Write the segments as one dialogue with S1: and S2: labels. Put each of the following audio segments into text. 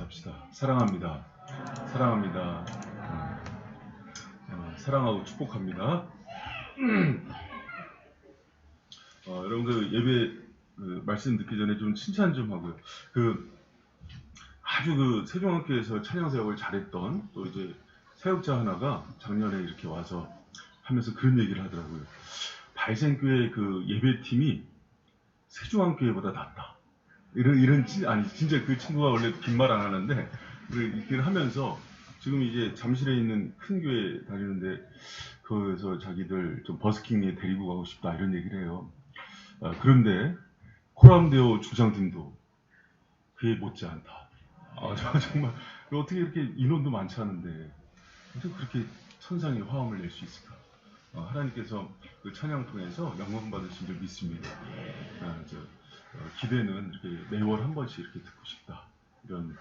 S1: 합시다. 사랑합니다. 사랑합니다. 사랑하고 축복합니다. 여러분 예배 말씀 듣기 전에 좀 칭찬 좀 하고요. 아주 세종학교에서 찬양 사역을 잘했던 또 이제 사역자 하나가 작년에 이렇게 와서 하면서 그런 얘기를 하더라고요. 발생교회 예배팀이 세종학교회보다 낫다. 아니 진짜 그 친구가 원래 빈말 안 하는데 이렇게 하면서 지금 이제 잠실에 있는 큰 교회 다니는데 거기서 자기들 좀 버스킹에 데리고 가고 싶다 이런 얘기를 해요. 그런데 코람데오 주장팀도 그에 못지않다. 정말 어떻게 이렇게 인원도 많지 않은데 어떻게 그렇게 천상의 화음을 낼 수 있을까? 하나님께서 그 찬양 통해서 영광 받으신 줄 믿습니다. 기대는 이렇게 매월 한 번씩 이렇게 듣고 싶다. 이런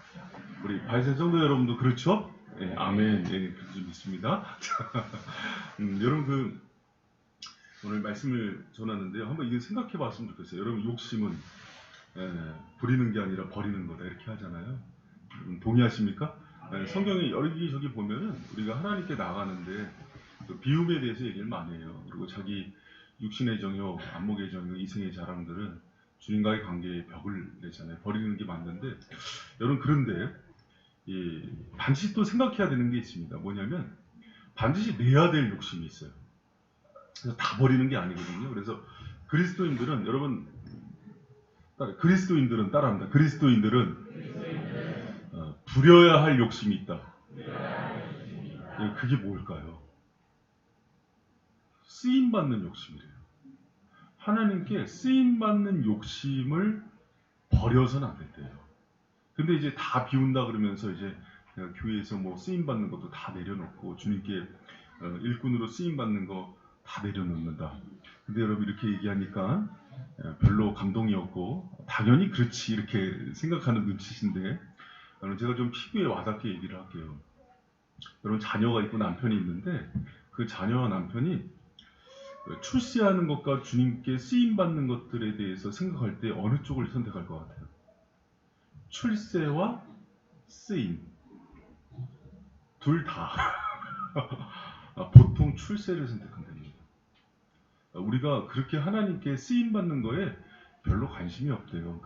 S1: 우리 발생 성도 여러분도 그렇죠? 네, 아멘. 네, 그렇게 믿습니다. 여러분 오늘 말씀을 전하는데요. 한번 이거 생각해 봤으면 좋겠어요. 여러분 욕심은 부리는 게 아니라 버리는 거다 이렇게 하잖아요. 여러분 동의하십니까? 성경에 여기저기 보면은 우리가 하나님께 나가는데 비움에 대해서 얘기를 많이 해요. 그리고 자기 육신의 정욕, 안목의 정욕, 이생의 자랑들은 주님과의 관계에 벽을 내잖아요. 버리는 게 맞는데 여러분 그런데 반드시 또 생각해야 되는 게 있습니다. 뭐냐면 반드시 내야 될 욕심이 있어요. 그래서 다 버리는 게 아니거든요. 그래서 그리스도인들은 여러분 그리스도인들은 따라합니다. 그리스도인들은 부려야 할 욕심이 있다. 그게 뭘까요? 쓰임받는 욕심이래요. 하나님께 쓰임받는 욕심을 버려서는 안 된대요. 근데 이제 다 비운다 그러면서 이제 교회에서 쓰임받는 것도 다 내려놓고 주님께 일꾼으로 쓰임받는 거 다 내려놓는다. 근데 여러분 이렇게 얘기하니까 별로 감동이 없고 당연히 그렇지 이렇게 생각하는 눈치신데 제가 좀 피부에 와닿게 얘기를 할게요. 여러분 자녀가 있고 남편이 있는데 그 자녀와 남편이 출세하는 것과 주님께 쓰임받는 것들에 대해서 생각할 때 어느 쪽을 선택할 것 같아요? 출세와 쓰임 둘 다 보통 출세를 선택한답니다. 우리가 그렇게 하나님께 쓰임받는 거에 별로 관심이 없대요.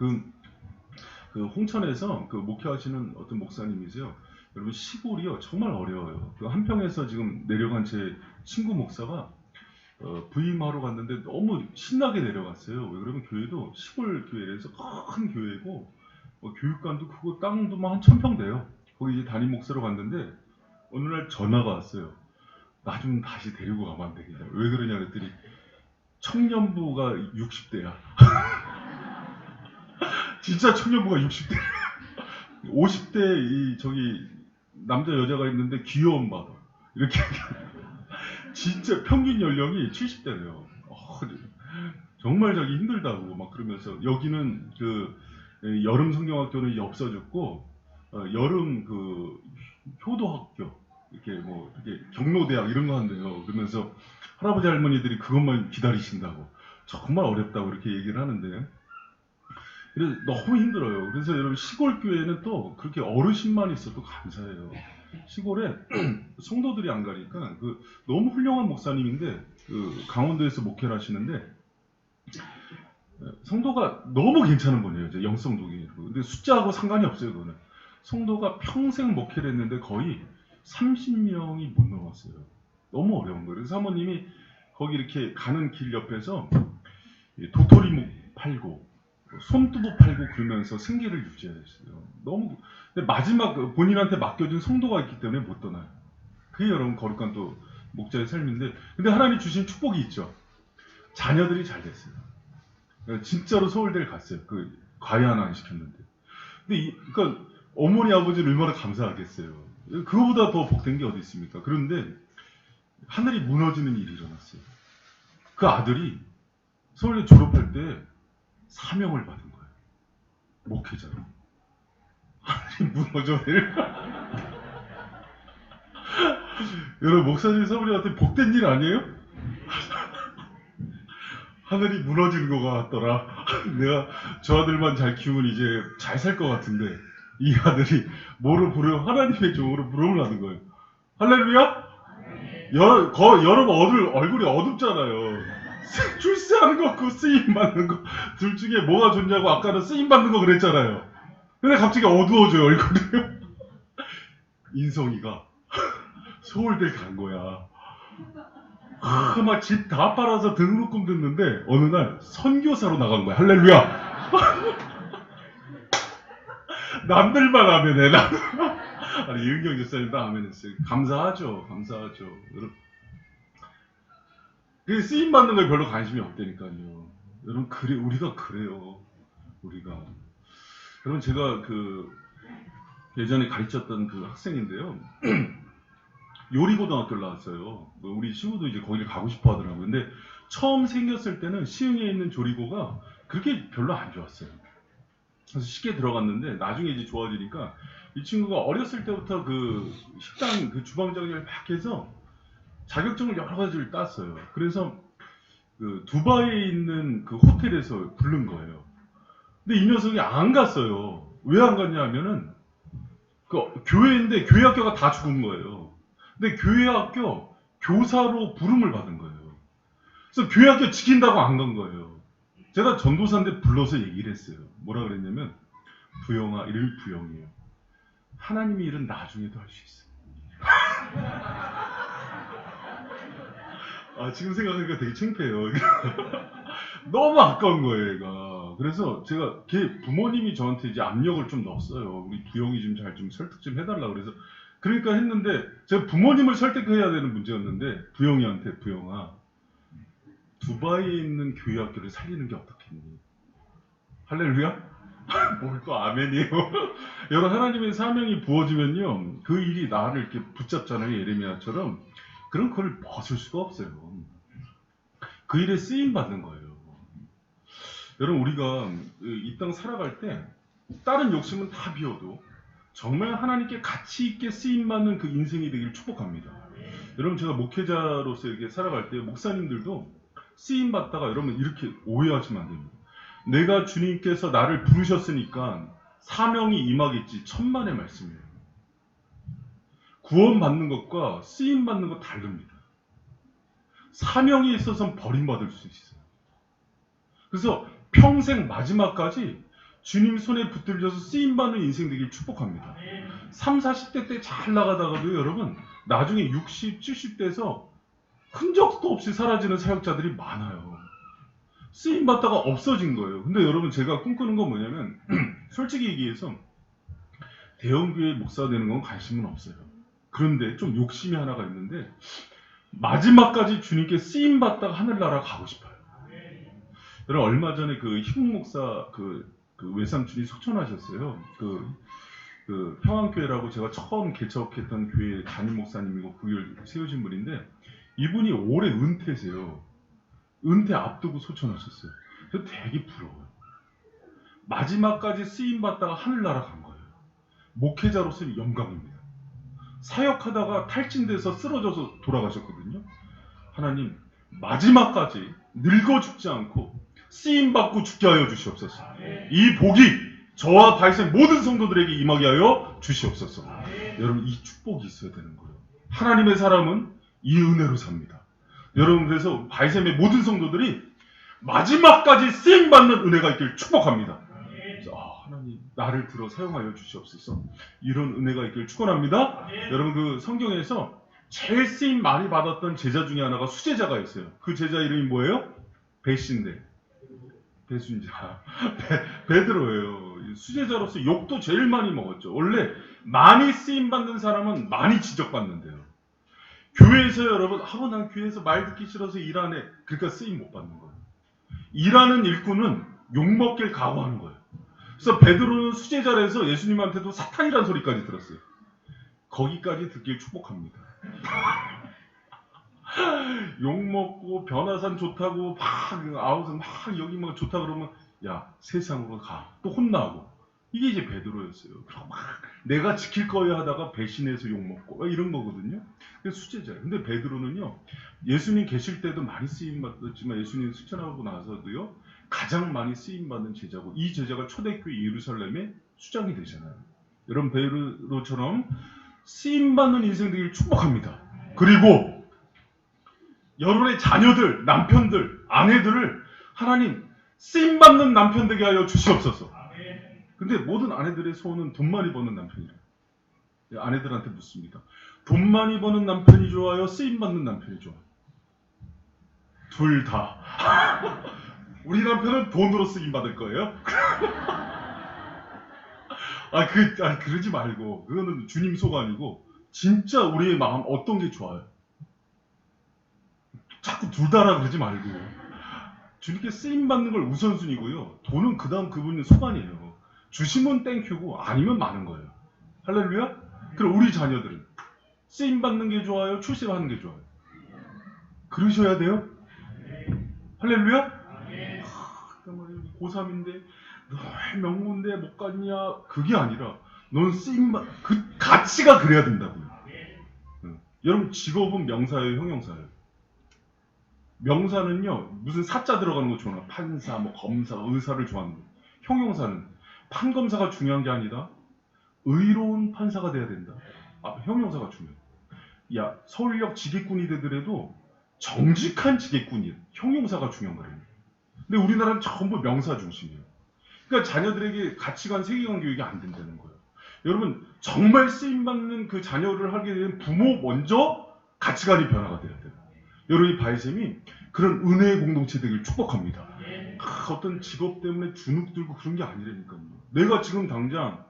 S1: 홍천에서 목회하시는 어떤 목사님이세요. 여러분 시골이요 정말 어려워요. 한평에서 지금 내려간 제 친구 목사가 부임하러 갔는데 너무 신나게 내려갔어요. 왜 그러면 교회도 시골 교회라서 큰 교회고 교육관도 크고 땅도 한 1000평 돼요. 거기 이제 담임 목사로 갔는데 어느 날 전화가 왔어요. 나 좀 다시 데리고 가면 안 되겠냐. 왜 그러냐 그랬더니 청년부가 60대야. 진짜 청년부가 60대. 50대 남자 여자가 있는데 귀여움 받아. 이렇게 진짜 평균 연령이 70대래요. 정말 자기 힘들다고 막 그러면서 여기는 여름 성경학교는 이제 없어졌고 여름 효도학교 이렇게 경로대학 이런 거 한대요. 그러면서 할아버지 할머니들이 그것만 기다리신다고 정말 어렵다고 이렇게 얘기를 하는데 그래서 너무 힘들어요. 그래서 여러분 시골 교회는 또 그렇게 어르신만 있어도 감사해요. 시골에 성도들이 안 가니까 너무 훌륭한 목사님인데 강원도에서 목회를 하시는데 성도가 너무 괜찮은 분이에요. 이제 영성독이. 근데 숫자하고 상관이 없어요. 그거는 성도가 평생 목회를 했는데 거의 30명이 못 넘었어요. 너무 어려운 거예요. 그래서 사모님이 거기 이렇게 가는 길 옆에서 도토리묵 팔고 손두부 팔고 그러면서 생계를 유지했어요. 근데 마지막 본인한테 맡겨준 성도가 있기 때문에 못 떠나요. 그게 여러분 거룩한 또 목자의 삶인데, 근데 하나님 주신 축복이 있죠. 자녀들이 잘 됐어요. 진짜로 서울대를 갔어요. 과외 하나 안 시켰는데. 근데 그러니까 어머니 아버지는 얼마나 감사하겠어요. 그거보다 더 복된 게 어디 있습니까? 그런데 하늘이 무너지는 일이 일어났어요. 그 아들이 서울대 졸업할 때 사명을 받은 거예요. 목회자로. 하늘이 무너져 내려. 여러분 목사님 사모님한테 복된 일 아니에요? 하늘이 무너지는 것 같더라. 내가 저 아들만 잘 키우면 이제 잘 살 것 같은데 이 아들이 뭐로 부르 하나님의 종으로 부름을 하는 거예요. 할렐루야? 여러분 얼굴이 어둡잖아요. 출세하는 거, 그 쓰임 받는 거, 둘 중에 뭐가 좋냐고 아까는 쓰임 받는 거 그랬잖아요. 근데 갑자기 어두워져요, 얼굴이. 인성이가 서울대 간 거야. 막 집 다 빨아서 등록금 듣는데 어느 날 선교사로 나간 거야. 할렐루야. 남들만 하면 해. 아니 이은경 집사님도 아멘 했어요. 감사하죠. 그 쓰임 받는 거에 별로 관심이 없다니까요. 여러분 우리가 그래요. 여러분 제가 그 예전에 가르쳤던 그 학생인데요. 요리고등학교를 나왔어요. 우리 친구도 이제 거기를 가고 싶어 하더라고요. 근데 처음 생겼을 때는 시흥에 있는 조리고가 그렇게 별로 안 좋았어요. 그래서 쉽게 들어갔는데 나중에 이제 좋아지니까 이 친구가 어렸을 때부터 그 식당 그 주방장님을 막 해서 자격증을 여러 가지를 땄어요. 그래서 그 두바이에 있는 그 호텔에서 부른 거예요. 근데 이 녀석이 안 갔어요. 왜 안 갔냐 하면은 그 교회인데 교회 학교가 다 죽은 거예요. 근데 교회 학교 교사로 부름을 받은 거예요. 그래서 교회 학교 지킨다고 안 간 거예요. 제가 전도사인데 불러서 얘기를 했어요. 뭐라 그랬냐면 부영아, 이름이 부영이에요. 하나님이 일은 나중에도 할 수 있어. 지금 생각하니까 되게 창피해요. 너무 아까운 거예요, 얘가. 그래서 제가 걔 부모님이 저한테 이제 압력을 좀 넣었어요. 우리 부영이 좀 잘 좀 설득 좀 해달라 그래서 그러니까 했는데 제가 부모님을 설득해야 되는 문제였는데 부영이한테 부영아 두바이에 있는 교회 학교를 살리는 게 어떻겠니? 할렐루야? 뭘 또 아멘이에요? 여러분 하나님의 사명이 부어지면요 그 일이 나를 이렇게 붙잡잖아요. 예레미야처럼. 그럼 그걸 벗을 수가 없어요. 그 일에 쓰임 받는 거예요. 여러분 우리가 이 땅 살아갈 때 다른 욕심은 다 비워도 정말 하나님께 가치 있게 쓰임 받는 그 인생이 되길 축복합니다. 여러분 제가 목회자로서 이렇게 살아갈 때 목사님들도 쓰임 받다가 여러분 이렇게 오해하시면 안 됩니다. 내가 주님께서 나를 부르셨으니까 사명이 임하겠지. 천만의 말씀이에요. 구원받는 것과 쓰임 받는 것 다릅니다. 사명이 있어서는 버림받을 수 있어요. 그래서 평생 마지막까지 주님 손에 붙들려서 쓰임받는 인생 되길 축복합니다. 3, 40대 때 잘 나가다가도 여러분 나중에 60, 70대에서 흔적도 없이 사라지는 사역자들이 많아요. 쓰임받다가 없어진 거예요. 근데 여러분 제가 꿈꾸는 건 뭐냐면 솔직히 얘기해서 대형교회 목사 되는 건 관심은 없어요. 그런데 좀 욕심이 하나가 있는데 마지막까지 주님께 쓰임받다가 하늘나라 가고 싶어요. 여러분 얼마 전에 그 희국 목사 그 외삼촌이 소천하셨어요. 그 평안교회라고 제가 처음 개척했던 교회 담임 목사님이고 교회를 세우신 분인데 이분이 올해 은퇴세요. 은퇴 앞두고 소천하셨어요. 그래서 되게 부러워요. 마지막까지 쓰임받다가 하늘나라 간 거예요. 목회자로서는 영광입니다. 사역하다가 탈진돼서 쓰러져서 돌아가셨거든요. 하나님 마지막까지 늙어 죽지 않고 쓰임받고 죽게 하여 주시옵소서. 이 복이 저와 바이센 모든 성도들에게 임하게 하여 주시옵소서. 여러분 이 축복이 있어야 되는 거예요. 하나님의 사람은 이 은혜로 삽니다. 여러분 그래서 바이셈의 모든 성도들이 마지막까지 쓰임받는 은혜가 있길 축복합니다. 하나님 나를 들어 사용하여 주시옵소서. 이런 은혜가 있길 축원합니다. 여러분 그 성경에서 제일 쓰임 많이 받았던 제자 중에 하나가 수제자가 있어요. 그 제자 이름이 뭐예요? 배신대. 배순자. 베드로예요. 수제자로서 욕도 제일 많이 먹었죠. 원래 많이 쓰임 받는 사람은 많이 지적받는데요. 교회에서 여러분 난 교회에서 말 듣기 싫어서 일 안 해. 그러니까 쓰임 못 받는 거예요. 일하는 일꾼은 욕먹길 각오하는 거예요. 그래서 베드로는 수제자라서 예수님한테도 사탄이라는 소리까지 들었어요. 거기까지 듣길 축복합니다. 욕먹고 변화산 좋다고 막 아웃은 막 여기 막 좋다 그러면 야 세상으로 가. 또 혼나고. 이게 이제 베드로였어요. 그리고 막 내가 지킬 거야 하다가 배신해서 욕먹고 이런 거거든요. 그래서 수제자예요. 근데 베드로는요. 예수님 계실 때도 많이 쓰임받았지만 예수님 수천하고 나서도요. 가장 많이 쓰임받는 제자고 이 제자가 초대교회 예루살렘의 수장이 되잖아요. 여러분 베드로처럼 쓰임받는 인생 되기를 축복합니다. 그리고 여러분의 자녀들, 남편들, 아내들을 하나님 쓰임받는 남편 되게 하여 주시옵소서. 근데 모든 아내들의 소원은 돈 많이 버는 남편이래요. 아내들한테 묻습니다. 돈 많이 버는 남편이 좋아요? 쓰임받는 남편이 좋아요? 둘 다. 우리 남편은 돈으로 쓰임받을 거예요? 그러지 말고. 그거는 주님 소관이고, 진짜 우리의 마음 어떤 게 좋아요? 자꾸 둘 다라 그러지 말고. 주님께 쓰임받는 걸 우선순위고요. 돈은 그 다음 그분의 소관이에요. 주시면 땡큐고, 아니면 많은 거예요. 할렐루야? 그럼 우리 자녀들은 쓰임받는 게 좋아요? 출세하는 게 좋아요? 그러셔야 돼요? 할렐루야? 고3인데 너 명문대 못 갔냐? 그게 아니라 넌 쓰임받 그 가치가 그래야 된다고요. 여러분 직업은 명사예요, 형용사예요? 명사는요 무슨 사자 들어가는 거 좋아하나? 판사, 뭐 검사, 의사를 좋아하는 거. 형용사는 판검사가 중요한 게 아니라 의로운 판사가 돼야 된다. 형용사가 중요해. 야 서울역 지게꾼이 되더라도 정직한 지게꾼이 형용사가 중요한 거예요. 근데 우리나라는 전부 명사 중심이에요. 그러니까 자녀들에게 가치관, 세계관 교육이 안 된다는 거예요. 여러분 정말 쓰임받는 그 자녀를 하게 되면 부모 먼저 가치관이 변화가 돼야 돼요. 여러분이 바이셈이 그런 은혜의 공동체 되길 축복합니다. 어떤 직업 때문에 주눅 들고 그런 게 아니라니까요. 내가 지금 당장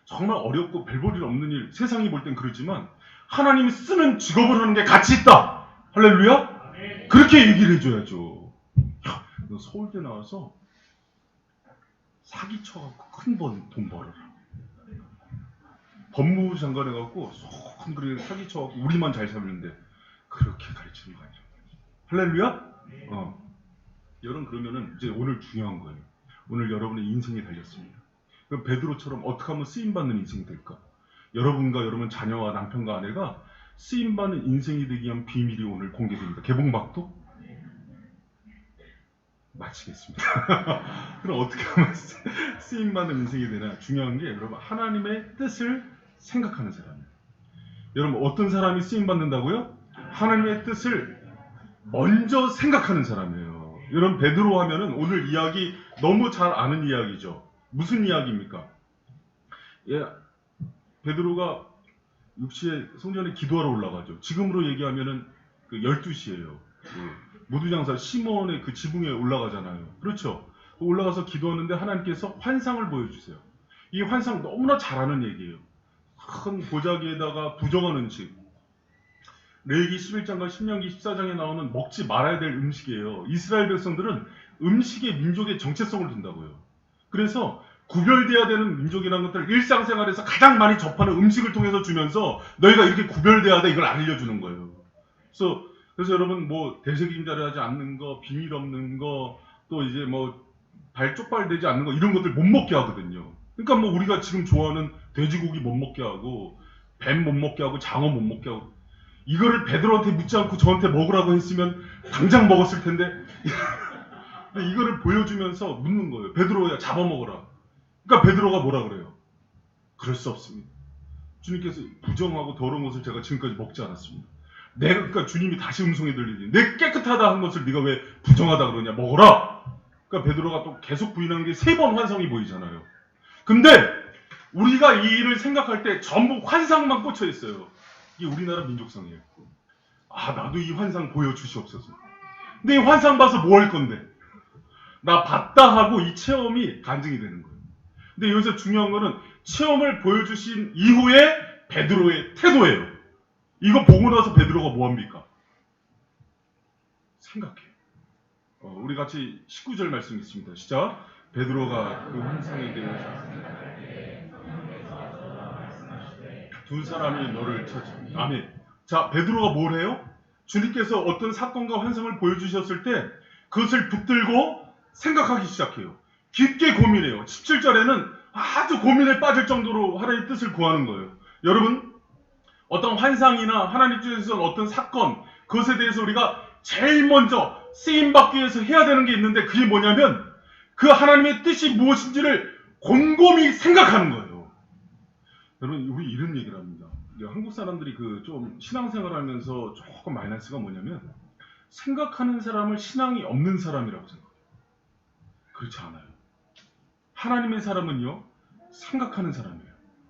S1: 정말 어렵고 별볼일 없는 일, 세상이 볼 땐 그렇지만 하나님이 쓰는 직업을 하는 게 가치 있다. 할렐루야? 그렇게 얘기를 해줘야죠. 야, 너 서울대 나와서 사기쳐갖고 큰 돈 벌어라. 법무부 장관 해갖고 큰 그래 사기쳐갖고 우리만 잘 살는데 그렇게 가르치는 거 아니죠. 할렐루야? 여러분 그러면은 이제 오늘 중요한 거예요. 오늘 여러분의 인생이 달렸습니다. 그럼 베드로처럼 어떻게 하면 쓰임받는 인생이 될까? 여러분과 여러분 자녀와 남편과 아내가 쓰임받는 인생이 되기 위한 비밀이 오늘 공개됩니다. 개봉박도? 마치겠습니다. 그럼 어떻게 하면 쓰임받는 인생이 되나? 중요한 게 여러분 하나님의 뜻을 생각하는 사람이에요. 여러분 어떤 사람이 쓰임받는다고요? 하나님의 뜻을 먼저 생각하는 사람이에요. 여러분 베드로 하면은 오늘 이야기 너무 잘 아는 이야기죠. 무슨 이야기입니까? 베드로가 6시에 성전에 기도하러 올라가죠. 지금으로 얘기하면은 그 12시예요. 모두장사 시몬의 그 지붕에 올라가잖아요. 그렇죠? 올라가서 기도하는데 하나님께서 환상을 보여주세요. 이 환상 너무나 잘 아는 얘기예요. 큰 보자기에다가 부정한 음식. 레위기 11장과 신명기 14장에 나오는 먹지 말아야 될 음식이에요. 이스라엘 백성들은 음식에 민족의 정체성을 둔다고요. 그래서 구별돼야 되는 민족이라는 것들을 일상생활에서 가장 많이 접하는 음식을 통해서 주면서 너희가 이렇게 구별돼야 돼 이걸 알려주는 거예요. 그래서 여러분 뭐 대책임자를 하지 않는 거, 비밀 없는 거, 또 이제 뭐 발 쪽발되지 않는 거 이런 것들 못 먹게 하거든요. 그러니까 뭐 우리가 지금 좋아하는 돼지고기 못 먹게 하고 뱀 못 먹게 하고 장어 못 먹게 하고 이거를 베드로한테 묻지 않고 저한테 먹으라고 했으면 당장 먹었을 텐데 근데 이거를 보여주면서 묻는 거예요. 베드로야 잡아먹어라. 그러니까 베드로가 뭐라 그래요? 그럴 수 없습니다. 주님께서 부정하고 더러운 것을 제가 지금까지 먹지 않았습니다. 그러니까 주님이 다시 음성이 들리지. 내 깨끗하다 한 것을 네가 왜 부정하다 그러냐? 먹어라. 그러니까 베드로가 또 계속 부인하는 게 3번 환상이 보이잖아요. 근데 우리가 이 일을 생각할 때 전부 환상만 꽂혀 있어요. 이게 우리나라 민족성이에요. 나도 이 환상 보여주시옵소서. 근데 이 환상 봐서 뭐 할 건데? 나 봤다 하고 이 체험이 간증이 되는 거예요. 근데 여기서 중요한 거는 체험을 보여주신 이후에 베드로의 태도예요. 이거 보고 나서 베드로가 뭐합니까? 생각해. 우리 같이 19절 말씀 있습니다. 시작. 베드로가 그 환상에 대해서 두 사람이 너를 찾아. 아멘. 자, 베드로가 뭘 해요? 주님께서 어떤 사건과 환상을 보여주셨을 때 그것을 붙들고 생각하기 시작해요. 깊게 고민해요. 17절에는 아주 고민에 빠질 정도로 하나님의 뜻을 구하는 거예요. 여러분, 어떤 환상이나 하나님 쪽에서 어떤 사건, 그것에 대해서 우리가 제일 먼저 쓰임받기 위해서 해야 되는 게 있는데 그게 뭐냐면 그 하나님의 뜻이 무엇인지를 곰곰이 생각하는 거예요. 여러분, 우리 이런 얘기를 합니다. 한국 사람들이 그 좀 신앙생활 하면서 조금 마이너스가 뭐냐면, 생각하는 사람을 신앙이 없는 사람이라고 생각해요. 그렇지 않아요. 하나님의 사람은요, 생각하는 사람이에요.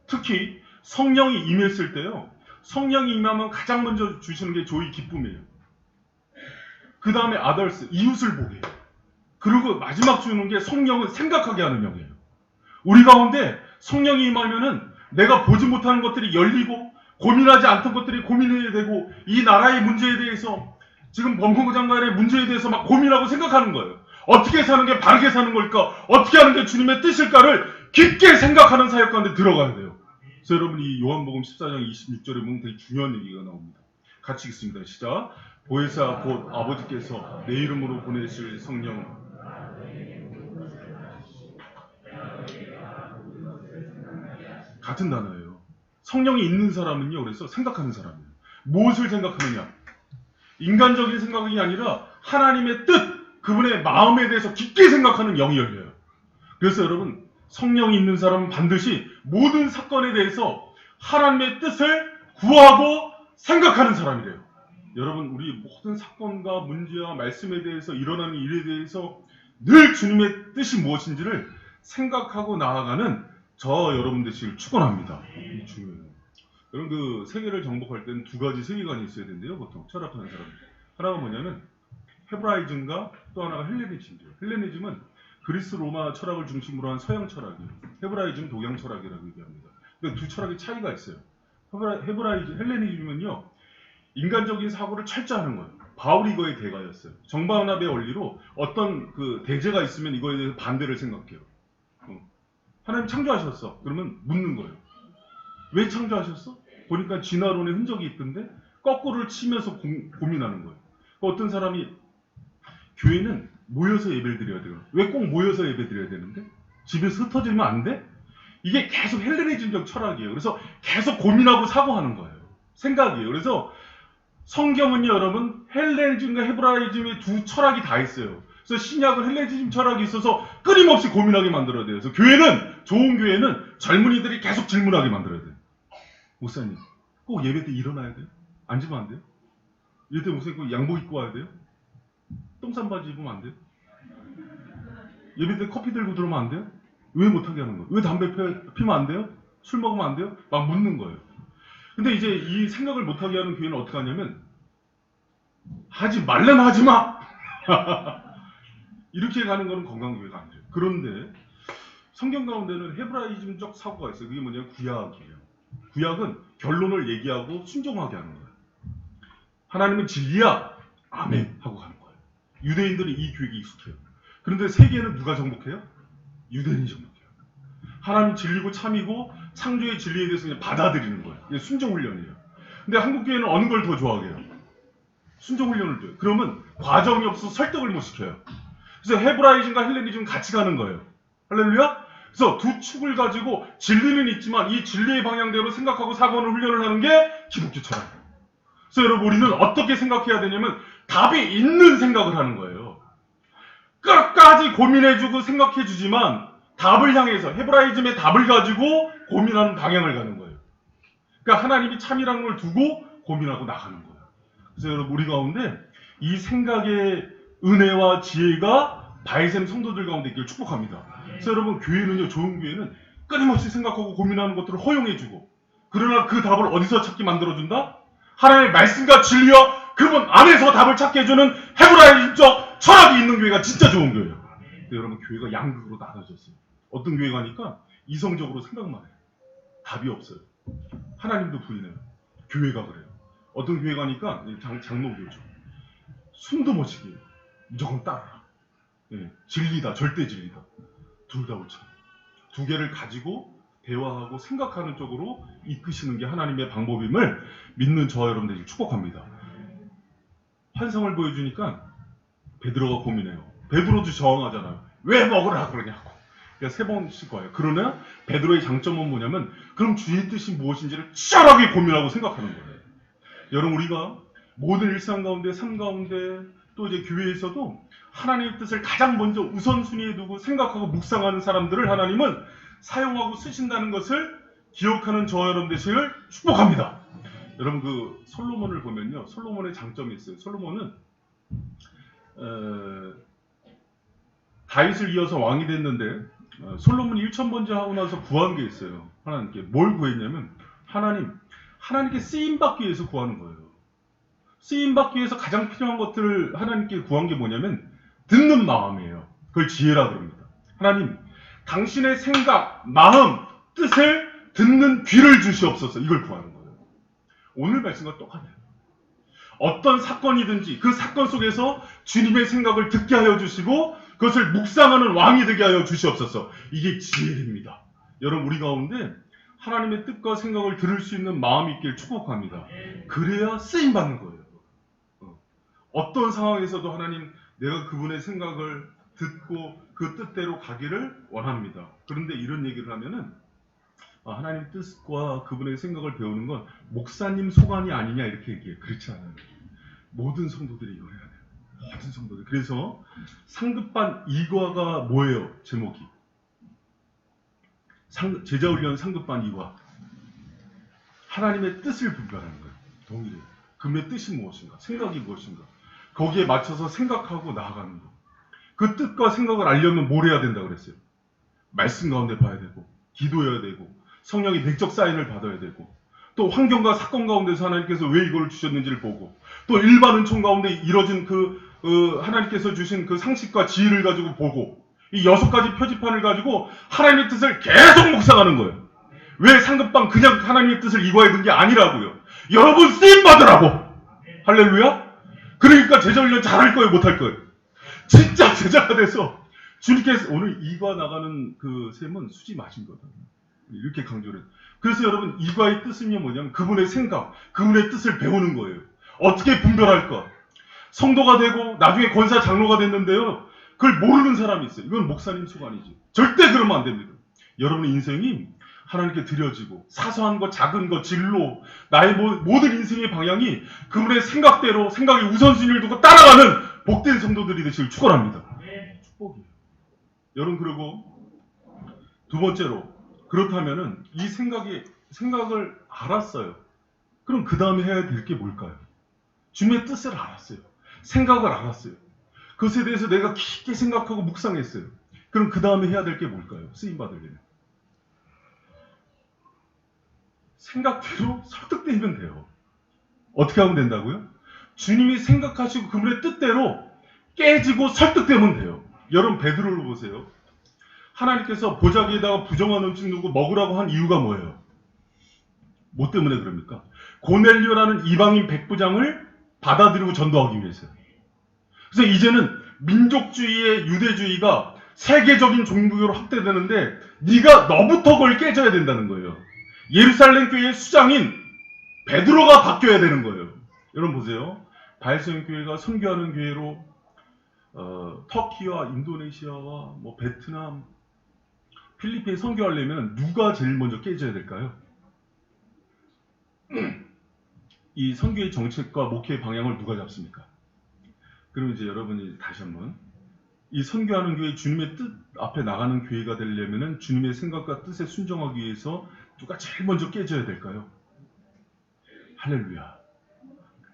S1: 특히 성령이 임했을 때요, 성령이 임하면 가장 먼저 주시는 게 조의 기쁨이에요. 그 다음에 아더스, 이웃을 보게 해요. 그리고 마지막 주는 게 성령은 생각하게 하는 영이에요. 우리 가운데 성령이 임하면은 내가 보지 못하는 것들이 열리고, 고민하지 않던 것들이 고민해야 되고, 이 나라의 문제에 대해서, 지금 법무부 장관의 문제에 대해서 막 고민하고 생각하는 거예요. 어떻게 사는 게 바르게 사는 걸까? 어떻게 하는 게 주님의 뜻일까를 깊게 생각하는 사역 가운데 들어가야 돼요. 그래서 여러분, 이 요한복음 14장 26절에 보면 되게 중요한 얘기가 나옵니다. 같이 읽습니다. 시작. 보혜사 곧 아버지께서 내 이름으로 보내실 성령. 같은 단어예요. 성령이 있는 사람은요, 그래서 생각하는 사람이에요. 무엇을 생각하느냐? 인간적인 생각이 아니라 하나님의 뜻, 그분의 마음에 대해서 깊게 생각하는 영이 열려요. 그래서 여러분, 성령이 있는 사람은 반드시 모든 사건에 대해서 하나님의 뜻을 구하고 생각하는 사람이래요. 여러분, 우리 모든 사건과 문제와 말씀에 대해서, 일어나는 일에 대해서 늘 주님의 뜻이 무엇인지를 생각하고 나아가는 저 여러분 되시길 축원합니다. 이 중요해요. 여러분, 그 세계를 정복할 때는 두 가지 세계관이 있어야 된대요. 보통 철학하는 사람들. 하나가 뭐냐면 헤브라이즘과 또 하나가 헬레니즘이에요. 헬레니즘은 그리스 로마 철학을 중심으로 한 서양 철학이에요. 헤브라이즘 동양 철학이라고 얘기합니다. 근데 두 철학의 차이가 있어요. 헬레니즘은요, 인간적인 사고를 철저하는 거예요. 바울이 이거의 대가였어요. 정반합의 원리로 어떤 그 대제가 있으면 이거에 대해서 반대를 생각해요. 하나님 창조하셨어. 그러면 묻는 거예요. 왜 창조하셨어? 보니까 진화론의 흔적이 있던데 거꾸로를 치면서 고민하는 거예요. 어떤 사람이 교회는 모여서 예배를 드려야 돼요. 왜 꼭 모여서 예배 드려야 되는데? 집에서 흩어지면 안 돼? 이게 계속 헬레니즘적 철학이에요. 그래서 계속 고민하고 사고하는 거예요. 생각이에요. 그래서 성경은요, 여러분, 헬레니즘과 헤브라이즘의 두 철학이 다 있어요. 그래서 신약은 헬레니즘 철학이 있어서 끊임없이 고민하게 만들어야 돼요. 그래서 교회는, 좋은 교회는 젊은이들이 계속 질문하게 만들어야 돼요. 목사님, 꼭 예배 때 일어나야 돼요? 앉으면 안 돼요? 예배 때 목사님 꼭 양복 입고 와야 돼요? 똥싼 바지 입으면 안 돼요? 예배 때 커피 들고 들어오면 안 돼요? 왜 못하게 하는 거예요? 왜 담배 피면 안 돼요? 술 먹으면 안 돼요? 막 묻는 거예요. 근데 이제 이 생각을 못하게 하는 교회는 어떻게 하냐면, 하지 말라면 하지 마! 이렇게 가는 거는 건강교회가 안 돼요. 그런데 성경 가운데는 헤브라이즘적 사고가 있어요. 그게 뭐냐면 구약이에요. 구약은 결론을 얘기하고 순종하게 하는 거예요. 하나님은 진리야! 아멘! 하고 가는 거예요. 유대인들은 이 교육이 익숙해요. 그런데 세계는 누가 정복해요? 유대인이 정복해요. 하나님 진리고 참이고 창조의 진리에 대해서 그냥 받아들이는 거예요. 이게 순종훈련이에요. 근데 한국교회는 어느 걸 더 좋아하게 해요? 순종훈련을 줘요. 그러면 과정이 없어서 설득을 못 시켜요. 그래서 헤브라이즘과 헬레니즘 같이 가는 거예요. 할렐루야? 그래서 두 축을 가지고 진리는 있지만 이 진리의 방향대로 생각하고 사고하는 훈련을 하는 게 기독교 철학이에요. 그래서 여러분, 우리는 어떻게 생각해야 되냐면 답이 있는 생각을 하는 거예요. 끝까지 고민해주고 생각해주지만 답을 향해서 헤브라이즘의 답을 가지고 고민하는 방향을 가는 거예요. 그러니까 하나님이 참이라는 걸 두고 고민하고 나가는 거예요. 그래서 여러분, 우리 가운데 이 생각의 은혜와 지혜가 바이셈 성도들 가운데 있기를 축복합니다. 그래서 여러분, 교회는요, 좋은 교회는 끊임없이 생각하고 고민하는 것들을 허용해주고, 그러나 그 답을 어디서 찾게 만들어준다? 하나님의 말씀과 진리와 그분 안에서 답을 찾게 해주는 헤브라이즘적 철학이 있는 교회가 진짜 좋은 교회예요. 근데 여러분, 교회가 양극으로 나눠졌어요. 어떤 교회 가니까 이성적으로 생각만 해요. 답이 없어요. 하나님도 부인해요. 교회가 그래요. 어떤 교회 가니까 장로교죠. 숨도 못 쉬게 해요. 무조건 따라. 예, 진리다, 절대 진리다. 둘 다 옳죠. 두 개를 가지고 대화하고 생각하는 쪽으로 이끄시는 게 하나님의 방법임을 믿는 저와 여러분들이 축복합니다. 환상을 보여주니까 베드로가 고민해요. 베드로도 저항하잖아요. 왜 먹으라 그러냐고. 그러니까 3번씩 거예요. 그러나 베드로의 장점은 뭐냐면, 그럼 주의 뜻이 무엇인지를 치열하게 고민하고 생각하는 거예요. 여러분, 우리가 모든 일상 가운데, 삶 가운데, 또 이제 교회에서도 하나님의 뜻을 가장 먼저 우선순위에 두고 생각하고 묵상하는 사람들을 하나님은 사용하고 쓰신다는 것을 기억하는 저와 여러분 되시기를 축복합니다. 여러분 그 솔로몬을 보면요, 솔로몬의 장점이 있어요. 솔로몬은 다윗을 이어서 왕이 됐는데 솔로몬이 1,000번째 하고 나서 구한 게 있어요. 하나님께 뭘 구했냐면 하나님께 쓰임받기 위해서 구하는 거예요. 쓰임받기 위해서 가장 필요한 것들을 하나님께 구한 게 뭐냐면 듣는 마음이에요. 그걸 지혜라 그럽니다. 하나님, 당신의 생각, 마음, 뜻을 듣는 귀를 주시옵소서. 이걸 구하는 거예요. 오늘 말씀과 똑같아요. 어떤 사건이든지 그 사건 속에서 주님의 생각을 듣게 하여 주시고 그것을 묵상하는 왕이 되게 하여 주시옵소서. 이게 지혜입니다. 여러분 우리 가운데 하나님의 뜻과 생각을 들을 수 있는 마음이 있길 축복합니다. 그래야 쓰임받는 거예요. 어떤 상황에서도 하나님, 내가 그분의 생각을 듣고 그 뜻대로 가기를 원합니다. 그런데 이런 얘기를 하면은 하나님 뜻과 그분의 생각을 배우는 건 목사님 소관이 아니냐 이렇게 얘기해요. 그렇지 않아요. 모든 성도들이 이걸 해야 돼요. 모든 성도들. 그래서 상급반 2과가 뭐예요? 제목이 제자훈련 상급반 2과. 하나님의 뜻을 분별하는 거예요. 동일해요. 그분의 뜻이 무엇인가? 생각이 무엇인가? 거기에 맞춰서 생각하고 나아가는 거. 그 뜻과 생각을 알려면 뭘 해야 된다고 그랬어요? 말씀 가운데 봐야 되고, 기도해야 되고, 성령의 내적 사인을 받아야 되고, 또 환경과 사건 가운데서 하나님께서 왜 이걸 주셨는지를 보고, 또 일반 은총 가운데 이뤄진 하나님께서 주신 그 상식과 지혜를 가지고 보고, 이 6가지 표지판을 가지고 하나님의 뜻을 계속 묵상하는 거예요. 왜 상급방 그냥 하나님의 뜻을 이과에 든 게 아니라고요. 여러분 쓰임 받으라고. 할렐루야. 그러니까 제자훈련 잘할 거예요, 못할 거예요. 진짜 제자가 돼서 주님께서 오늘 이과 나가는 그 셈은 수지 마신 거다. 이렇게 강조를 해요. 그래서 여러분 이과의 뜻은요 뭐냐면 그분의 생각, 그분의 뜻을 배우는 거예요. 어떻게 분별할까? 성도가 되고 나중에 권사 장로가 됐는데요. 그걸 모르는 사람이 있어요. 이건 목사님 소관이지. 절대 그러면 안 됩니다. 여러분의 인생이 하나님께 드려지고 사소한 것, 작은 것, 진로, 나의 모든 인생의 방향이 그분의 생각대로 생각의 우선순위를 두고 따라가는 복된 성도들이 되시길 축원합니다. 축복이에요. 여러분 그리고 두 번째로 그렇다면은 이 생각을 알았어요. 그럼 그 다음에 해야 될 게 뭘까요? 주님의 뜻을 알았어요. 생각을 알았어요. 그것에 대해서 내가 깊게 생각하고 묵상했어요. 그럼 그 다음에 해야 될 게 뭘까요? 쓰임받으려면. 생각대로 설득되면 돼요. 어떻게 하면 된다고요? 주님이 생각하시고 그분의 뜻대로 깨지고 설득되면 돼요. 여러분 베드로를 보세요. 하나님께서 보자기에다가 부정한 음식 누고 먹으라고 한 이유가 뭐예요? 뭐 때문에 그럽니까? 고넬료라는 이방인 백부장을 받아들이고 전도하기 위해서요. 그래서 이제는 민족주의의 유대주의가 세계적인 종교로 확대되는데 너부터 그걸 깨져야 된다는 거예요. 예루살렘 교회의 수장인 베드로가 바뀌어야 되는 거예요. 여러분 보세요. 바엘세용 교회가 선교하는 교회로 터키와 인도네시아와 베트남, 필리핀에 선교하려면 누가 제일 먼저 깨져야 될까요? 이 선교의 정책과 목회의 방향을 누가 잡습니까? 그럼 이제 여러분이 다시 한번 이 선교하는 교회, 주님의 뜻 앞에 나가는 교회가 되려면 주님의 생각과 뜻에 순종하기 위해서 누가 제일 먼저 깨져야 될까요? 할렐루야.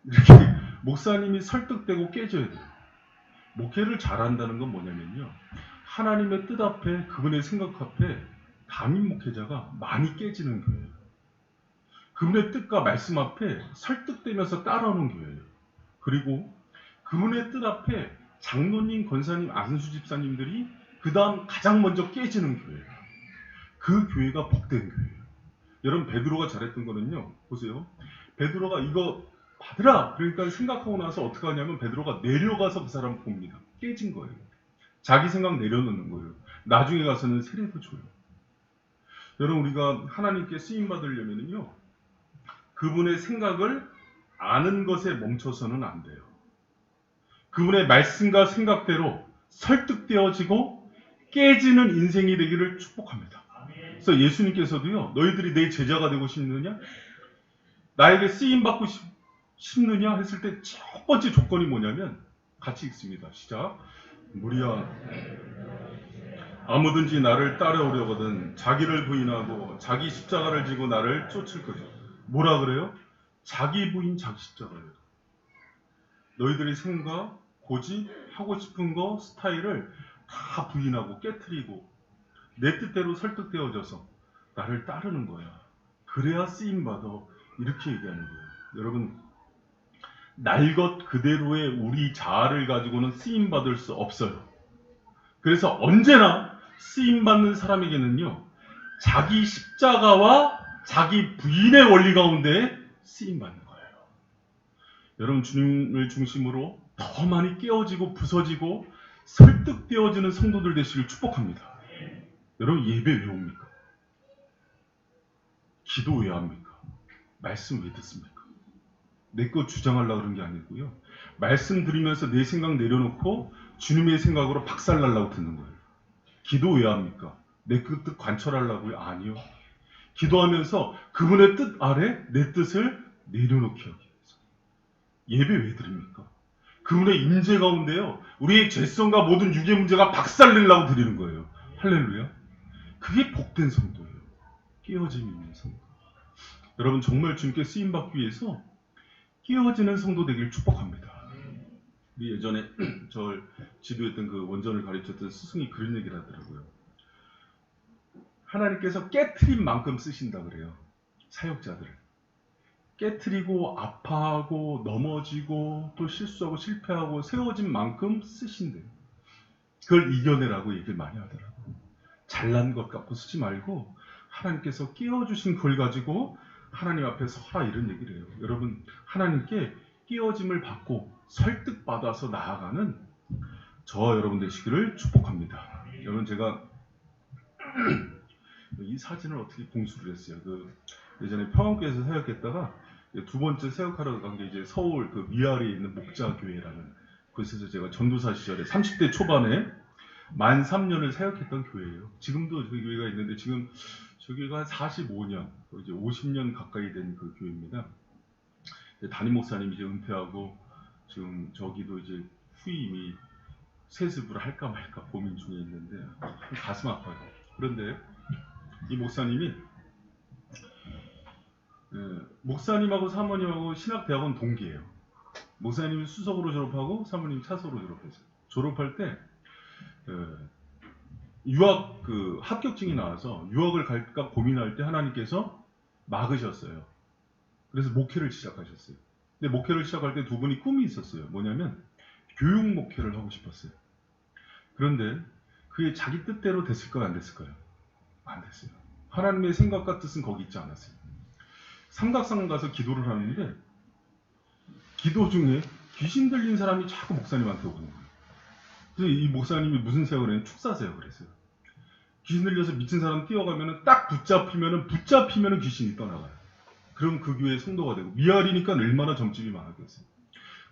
S1: 이렇게 목사님이 설득되고 깨져야 돼요. 목회를 잘한다는 건 뭐냐면요. 하나님의 뜻 앞에, 그분의 생각 앞에 담임 목회자가 많이 깨지는 교회예요. 그분의 뜻과 말씀 앞에 설득되면서 따라오는 교회예요. 그리고 그분의 뜻 앞에 장로님, 권사님, 안수 집사님들이 그 다음 가장 먼저 깨지는 교회예요. 그 교회가 복된 교회예요. 여러분 베드로가 잘했던 거는요. 보세요. 베드로가 이거 받으라! 그러니까 생각하고 나서 어떻게 하냐면 베드로가 내려가서 그 사람 봅니다. 깨진 거예요. 자기 생각 내려놓는 거예요. 나중에 가서는 세례도 줘요. 여러분 우리가 하나님께 쓰임받으려면요. 그분의 생각을 아는 것에 멈춰서는 안 돼요. 그분의 말씀과 생각대로 설득되어지고 깨지는 인생이 되기를 축복합니다. 그래서 예수님께서도요. 너희들이 내 제자가 되고 싶느냐? 나에게 쓰임받고 싶느냐? 했을 때 첫 번째 조건이 뭐냐면 같이 읽습니다. 시작. 무리야 아무든지 나를 따라오려거든 자기를 부인하고 자기 십자가를 지고 나를 쫓을 것이다. 뭐라 그래요? 자기 부인 자기 십자가예요. 너희들의 생각, 고집, 하고 싶은 거, 스타일을 다 부인하고 깨트리고 내 뜻대로 설득되어져서 나를 따르는 거야. 그래야 쓰임받아. 이렇게 얘기하는 거예요. 여러분, 날 것 그대로의 우리 자아를 가지고는 쓰임받을 수 없어요. 그래서 언제나 쓰임받는 사람에게는요, 자기 십자가와 자기 부인의 원리 가운데 쓰임받는 거예요. 여러분, 주님을 중심으로 더 많이 깨어지고 부서지고 설득되어지는 성도들 되시길 축복합니다. 여러분, 예배 왜 옵니까? 기도 왜 합니까? 말씀 왜 듣습니까? 내 것 주장하려고 그런 게 아니고요. 말씀 들으면서 내 생각 내려놓고 주님의 생각으로 박살나려고 듣는 거예요. 기도 왜 합니까? 내 뜻 관철하려고요? 아니요. 기도하면서 그분의 뜻 아래 내 뜻을 내려놓게 하기 위해서. 예배 왜 드립니까? 그분의 임재 가운데요, 우리의 죄성과 모든 육의 문제가 박살내려고 드리는 거예요. 할렐루야. 그게 복된 성도예요. 깨어짐이 있는 성도. 여러분, 정말 주님께 쓰임받기 위해서 깨어지는 성도 되길 축복합니다. 우리 예전에 저를 지도했던 그 원전을 가르쳤던 스승이 그런 얘기를 하더라고요. 하나님께서 깨트린 만큼 쓰신다 그래요. 사역자들을. 깨트리고 아파하고 넘어지고 또 실수하고 실패하고 세워진 만큼 쓰신대요. 그걸 이겨내라고 얘기를 많이 하더라고요. 잘난 것 갖고 쓰지 말고 하나님께서 깨워주신 걸 가지고 하나님 앞에 서라, 이런 얘기를 해요. 여러분, 하나님께 깨어짐을 받고 설득받아서 나아가는 저와 여러분 되시기를 축복합니다. 여러분, 제가 이 사진을 어떻게 공수를 했어요. 예전에 평안교회에서 사역했다가 두 번째 사역하러 간 게 이제 서울 그 위아래에 있는 목자교회라는 곳에서 제가 전도사 시절에 30대 초반에 만 3년을 사역했던 교회예요. 지금도 그 교회가 있는데 지금 저기가 한 45년, 이제 50년 가까이 된 그 교회입니다. 담임 목사님이 이제 은퇴하고 지금 저기도 이제 후임이 세습을 할까 말까 고민 중에 있는데 가슴 아파요. 그런데 이 목사님이 목사님하고 사모님하고 신학대학원 동기예요. 목사님이 수석으로 졸업하고 사모님이 차석으로 졸업했어요. 졸업할 때 유학 합격증이 나와서 유학을 갈까 고민할 때 하나님께서 막으셨어요. 그래서 목회를 시작하셨어요. 근데 목회를 시작할 때 두 분이 꿈이 있었어요. 뭐냐면 교육 목회를 하고 싶었어요. 그런데 그게 자기 뜻대로 됐을까요? 안 됐을까요? 안 됐어요. 하나님의 생각과 뜻은 거기 있지 않았어요. 삼각산 가서 기도를 하는데 기도 중에 귀신 들린 사람이 자꾸 목사님한테 오는 거예요. 그래서 이 목사님이 무슨 세역을 했냐면 축사세역을 했어요. 귀신 들려서 미친 사람 뛰어가면 딱 붙잡히면 귀신이 떠나가요. 그럼 그 교회의 성도가 되고, 미아리니까 얼마나 점집이 많았겠어요.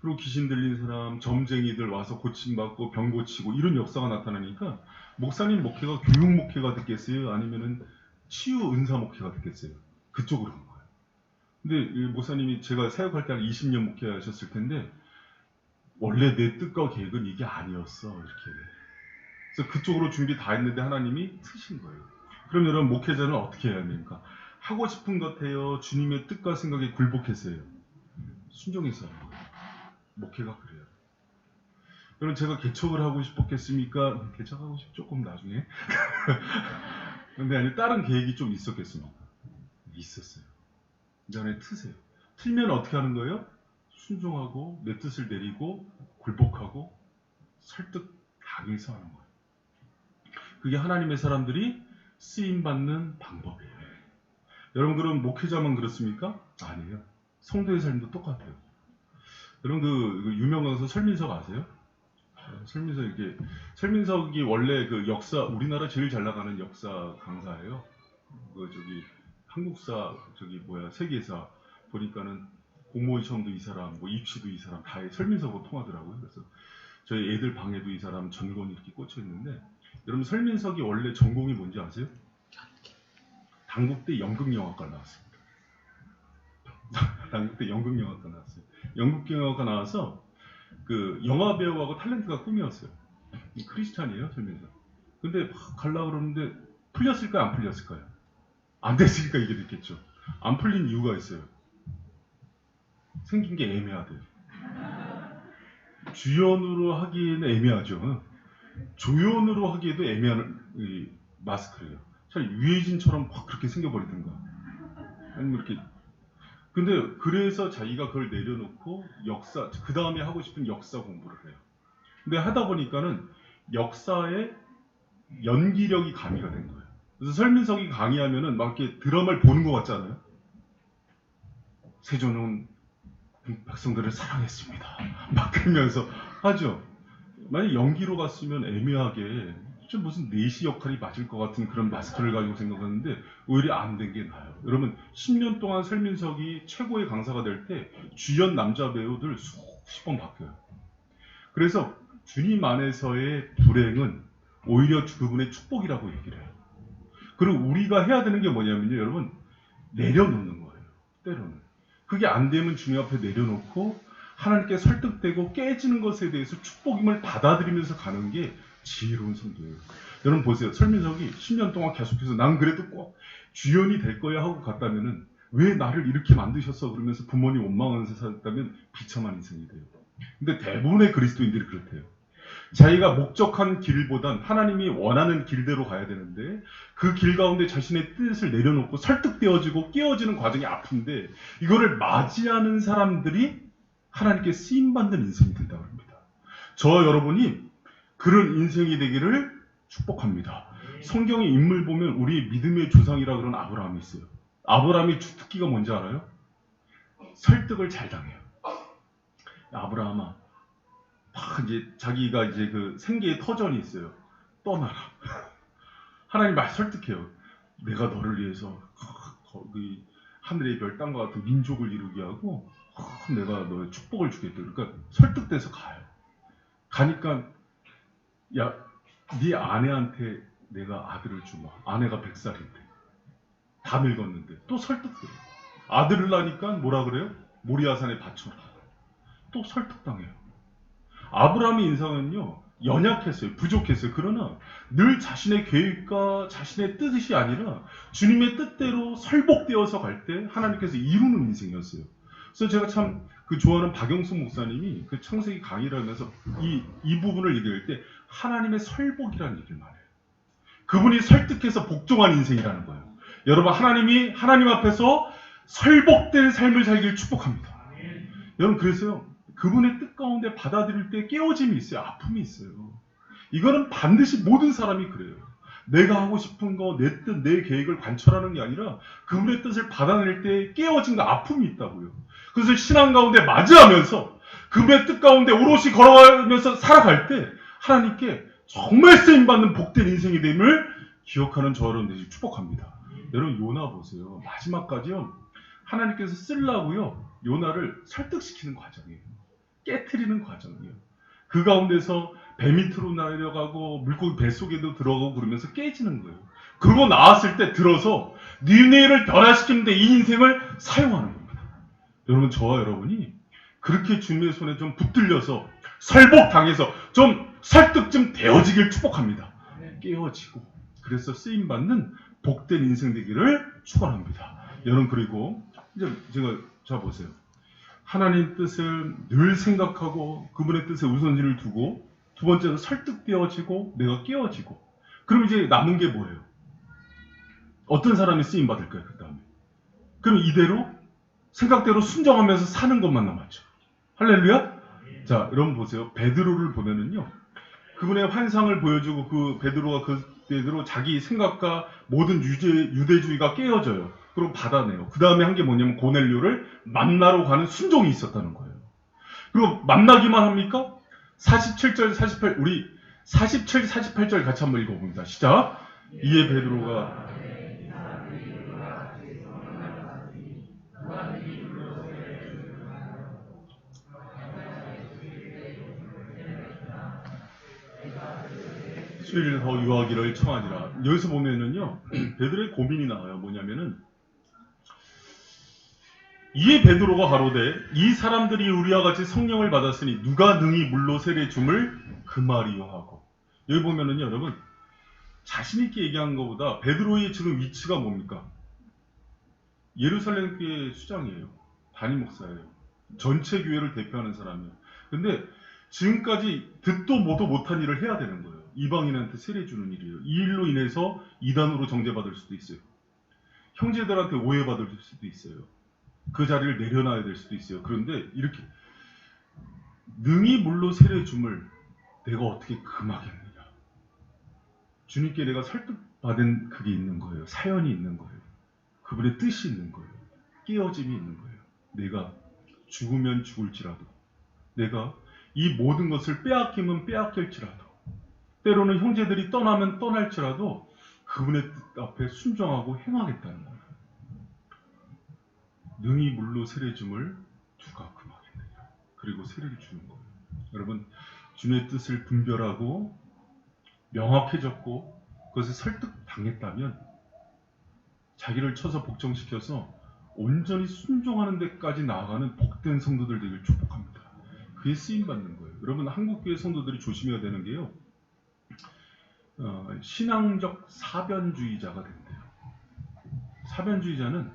S1: 그리고 귀신 들린 사람, 점쟁이들 와서 고침받고 병 고치고 이런 역사가 나타나니까 목사님 목회가 교육 목회가 됐겠어요? 아니면은 치유 은사 목회가 됐겠어요? 그쪽으로 간 거예요. 근데 이 목사님이 제가 사역할 때 한 20년 목회하셨을 텐데 원래 내 뜻과 계획은 이게 아니었어, 이렇게. 그래서 그쪽으로 준비 다 했는데 하나님이 트신 거예요. 그럼 여러분, 목회자는 어떻게 해야 됩니까? 하고 싶은 것 해요? 주님의 뜻과 생각에 굴복했어요? 순종해서 하는 거예요. 목회가 그래요. 여러분, 제가 개척을 하고 싶었겠습니까? 개척하고 조금 나중에. 근데 아니, 다른 계획이 좀 있었겠습니까? 있었어요. 그 전에 트세요. 틀면 어떻게 하는 거예요? 순종하고 내 뜻을 내리고 굴복하고 설득하면서 하는 거예요. 그게 하나님의 사람들이 쓰임받는 방법이에요. 여러분, 그럼 목회자만 그렇습니까? 아니에요. 성도의 삶도 똑같아요. 여러분, 그 유명 강사 설민석 아세요? 설민석이 원래 그 역사, 우리나라 제일 잘 나가는 역사 강사예요. 한국사, 세계사 보니까는 공무원 시험도 이 사람, 입시도 이 사람 다 설민석으로 통하더라고요. 그래서 저희 애들 방에도 이 사람 전공이 이렇게 꽂혀 있는데, 여러분, 설민석이 원래 전공이 뭔지 아세요? 단국대 연극영화과 나왔습니다. 단국대 연극영화과 나왔어요. 연극영화과 나와서 그 영화 배우하고 탤런트가 꿈이었어요. 크리스찬이에요, 설민석. 근데 막 가려고 그러는데 풀렸을까요? 안 풀렸을까요? 안 됐으니까 이게 됐겠죠. 안 풀린 이유가 있어요. 생긴 게 애매하대요. 주연으로 하기에는 애매하죠. 조연으로 하기에도 애매한 마스크예요. 차라리 유해진처럼 확 그렇게 생겨버리든가. 아니면 이렇게. 근데 그래서 자기가 그걸 내려놓고 그 다음에 하고 싶은 역사 공부를 해요. 근데 하다 보니까는 역사에 연기력이 가미가 된 거예요. 그래서 설민석이 강의하면은 막 이렇게 드라마를 보는 것 같잖아요. 세조는 백성들을 사랑했습니다. 막 그러면서 하죠. 만약 연기로 갔으면 애매하게 좀 무슨 내시 역할이 맞을 것 같은 그런 마스크를 가지고 생각하는데 오히려 안 된 게 나아요. 여러분 10년 동안 설민석이 최고의 강사가 될 때 주연 남자 배우들 수십 번 바뀌어요. 그래서 주님 안에서의 불행은 오히려 그분의 축복이라고 얘기를 해요. 그리고 우리가 해야 되는 게 뭐냐면요, 여러분 내려놓는 거예요. 때로는 그게 안 되면 주님 앞에 내려놓고 하나님께 설득되고 깨지는 것에 대해서 축복임을 받아들이면서 가는 게 지혜로운 성도예요. 여러분 보세요. 설민석이 10년 동안 계속해서 난 그래도 꼭 주연이 될 거야 하고 갔다면은 왜 나를 이렇게 만드셨어? 그러면서 부모님 원망하면서 살았다면 비참한 인생이 돼요. 근데 대부분의 그리스도인들이 그렇대요. 자기가 목적한 길보단 하나님이 원하는 길대로 가야 되는데 그 길 가운데 자신의 뜻을 내려놓고 설득되어지고 깨어지는 과정이 아픈데 이거를 맞이하는 사람들이 하나님께 쓰임받는 인생이 된다고 합니다. 저와 여러분이 그런 인생이 되기를 축복합니다. 성경의 인물 보면 우리 믿음의 조상이라 그런 아브라함이 있어요. 아브라함이 주특기가 뭔지 알아요? 설득을 잘 당해요. 아브라함아, 이제 자기가 이제 그 생계의 터전이 있어요. 떠나라. 하나님 말 설득해요. 내가 너를 위해서 하늘의 별 땅과 같은 민족을 이루게 하고 내가 너의 축복을 주겠다. 그러니까 설득돼서 가요. 가니까 야, 네 아내한테 내가 아들을 주마. 아내가 100살인데 다 늙었는데 또 설득돼요. 아들을 낳으니까 뭐라 그래요? 모리아산에 바쳐라. 또 설득당해요. 아브라함의 인생은요 연약했어요. 부족했어요. 그러나 늘 자신의 계획과 자신의 뜻이 아니라 주님의 뜻대로 설복되어서 갈 때 하나님께서 이루는 인생이었어요. 그래서 제가 참 좋아하는 박영수 목사님이 그 창세기 강의를 하면서 이 부분을 얘기할 때 하나님의 설복이라는 얘기를 말해요. 그분이 설득해서 복종한 인생이라는 거예요. 여러분 하나님 앞에서 설복된 삶을 살기를 축복합니다. 여러분 그래서요 그분의 뜻 가운데 받아들일 때 깨어짐이 있어요. 아픔이 있어요. 이거는 반드시 모든 사람이 그래요. 내가 하고 싶은 거, 내 뜻, 내 계획을 관철하는 게 아니라 그분의 뜻을 받아낼 때 깨어짐과 아픔이 있다고요. 그래서 신앙 가운데 맞이하면서 그분의 뜻 가운데 오롯이 걸어가면서 살아갈 때 하나님께 정말 쓰임받는 복된 인생이 됨을 기억하는 저 여러분들이 축복합니다. 여러분 요나 보세요. 마지막까지요. 하나님께서 쓰려고요. 요나를 설득시키는 과정이에요. 깨트리는 과정이에요. 그 가운데서 배 밑으로 내려가고 물고기 뱃속에도 들어가고 그러면서 깨지는 거예요. 그러고 나왔을 때 들어서 니네를 변화시키는데 이 인생을 사용하는 겁니다. 여러분 저와 여러분이 그렇게 주님의 손에 좀 붙들려서 설복당해서 좀 설득 좀 되어지길 축복합니다. 깨어지고 그래서 쓰임받는 복된 인생 되기를 축원합니다. 여러분 그리고 이제 자 보세요. 하나님 뜻을 늘 생각하고 그분의 뜻에 우선순위를 두고 두 번째는 설득되어지고 내가 깨어지고 그럼 이제 남은 게 뭐예요? 어떤 사람이 쓰임받을까요? 그 다음에 그럼 이대로 생각대로 순종하면서 사는 것만 남았죠. 할렐루야? 자 여러분 보세요. 베드로를 보면은요 그분의 환상을 보여주고 그 베드로가 그대로 자기 생각과 모든 유대주의가 깨어져요. 그리고 받아내요. 그 다음에 한 게 뭐냐면 고넬료를 만나러 가는 순종이 있었다는 거예요. 그리고 만나기만 합니까? 47절, 48, 우리 47, 48절 같이 한번 읽어봅니다. 시작. 이에 베드로가 수일을 더 유하기를 청하니라. 여기서 보면은요 베드로의 고민이 나와요. 뭐냐면은 이에 베드로가 가로되 이 사람들이 우리와 같이 성령을 받았으니 누가 능히 물로 세례 줌을 그 말이요 하고 여기 보면은요 여러분 자신 있게 얘기한 것보다 베드로의 지금 위치가 뭡니까? 예루살렘 교회 수장이에요. 담임 목사예요. 전체 교회를 대표하는 사람이에요. 근데 지금까지 듣도 보도 못한 일을 해야 되는 거예요. 이방인한테 세례 주는 일이에요. 이 일로 인해서 이단으로 정죄받을 수도 있어요. 형제들한테 오해받을 수도 있어요. 그 자리를 내려놔야 될 수도 있어요. 그런데 이렇게 능히 물로 세례 줌을 내가 어떻게 금하겠느냐. 주님께 내가 설득받은 그게 있는 거예요. 사연이 있는 거예요. 그분의 뜻이 있는 거예요. 깨어짐이 있는 거예요. 내가 죽으면 죽을지라도, 내가 이 모든 것을 빼앗기면 빼앗길지라도, 때로는 형제들이 떠나면 떠날지라도 그분의 뜻 앞에 순종하고 행하겠다는 거예요. 능히 물로 세례 줌을 누가 금하겠느냐. 그리고 세례를 주는 거예요. 여러분, 주님의 뜻을 분별하고 명확해졌고 그것을 설득당했다면 자기를 쳐서 복종시켜서 온전히 순종하는 데까지 나아가는 복된 성도들 되길 축복합니다. 그게 쓰임받는 거예요. 여러분, 한국교회 성도들이 조심해야 되는 게요. 신앙적 사변주의자가 된대요. 사변주의자는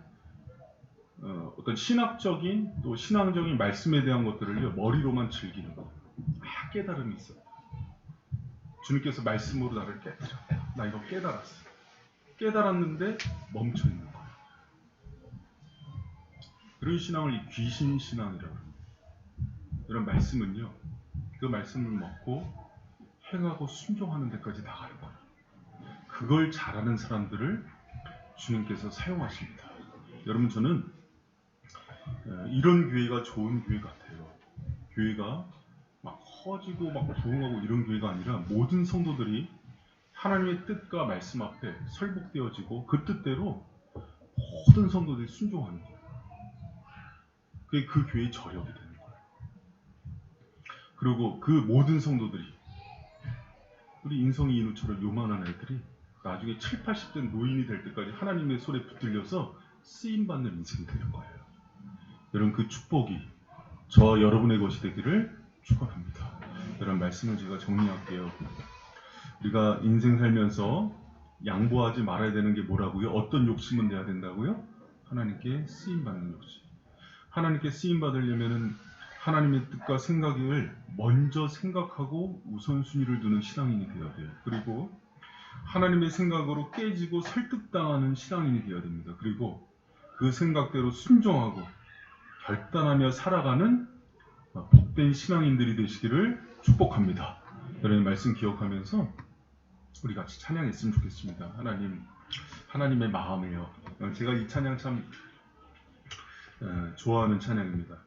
S1: 어떤 신학적인 또 신앙적인 말씀에 대한 것들을요, 머리로만 즐기는 거예요. 깨달음이 있어. 주님께서 말씀으로 나를 깨달아. 나 이거 깨달았어. 깨달았는데 멈춰 있는 거예요. 그런 신앙을 귀신 신앙이라고 합니다. 이런 말씀은요, 그 말씀을 먹고 행하고 순종하는 데까지 나가는 거예요. 그걸 잘하는 사람들을 주님께서 사용하십니다. 여러분, 저는 이런 교회가 좋은 교회 같아요. 교회가 막 커지고 막 부흥하고 이런 교회가 아니라 모든 성도들이 하나님의 뜻과 말씀 앞에 설복되어지고 그 뜻대로 모든 성도들이 순종하는 거예요. 그게 그 교회의 저력이 되는 거예요. 그리고 그 모든 성도들이, 우리 인성이 인우처럼 요만한 애들이 나중에 7, 80대 노인이 될 때까지 하나님의 손에 붙들려서 쓰임받는 인생이 되는 거예요. 여러분, 그 축복이 저와 여러분의 것이 되기를 축원합니다. 이런 말씀을 제가 정리할게요. 우리가 인생 살면서 양보하지 말아야 되는 게 뭐라고요? 어떤 욕심은 내야 된다고요? 하나님께 쓰임받는 욕심. 하나님께 쓰임받으려면은 하나님의 뜻과 생각을 먼저 생각하고 우선순위를 두는 신앙인이 되어야 돼요. 그리고 하나님의 생각으로 깨지고 설득당하는 신앙인이 되어야 됩니다. 그리고 그 생각대로 순종하고 결단하며 살아가는 복된 신앙인들이 되시기를 축복합니다. 여러분, 말씀 기억하면서 우리 같이 찬양했으면 좋겠습니다. 하나님의 마음이에요. 제가 이 찬양 참 좋아하는 찬양입니다.